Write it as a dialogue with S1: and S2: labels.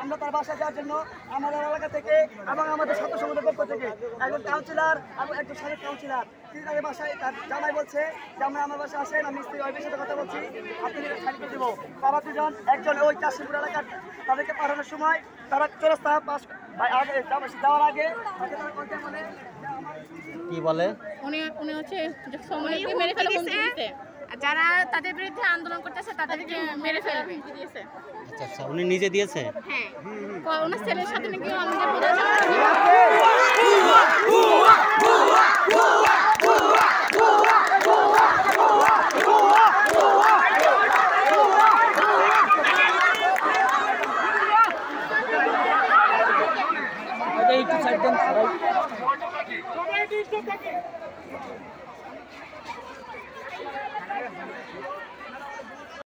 S1: আমরা তার বাসায় যাওয়ার জন্য আমাদের এলাকা থেকে এবং আমাদের ছাত্র সংগঠনের পক্ষ থেকে একজন কাউন্সিলর এবং একজন সাবেক কাউন্সিলর তিনি তাদের বাসায় তার জামাই বলছে যে আমরা আমার বাসায় আসেন, আমি স্ত্রী ওয়াইফের সাথে কথা বলছি, আপনি শাড়িকে দেবো। তারা দুজন একজন ওই চাষিপুর এলাকার তাদেরকে পাঠানোর সময় তারা চৌরাস্তা পাস যাওয়ার আগে
S2: কি বলে
S3: উনি হচ্ছে মেরে ফেলে হুমকি দিয়েছে, যারা তাদের বিরুদ্ধে আন্দোলন করতেছে তাদেরকে মেরে ফেলবে দিয়েছে।
S2: আচ্ছা আচ্ছা, উনি নিজে দিয়েছে?
S3: হ্যাঁ, ওনার ছেলের সাথে নাকি আমাদের
S1: একটু সাইড দেন।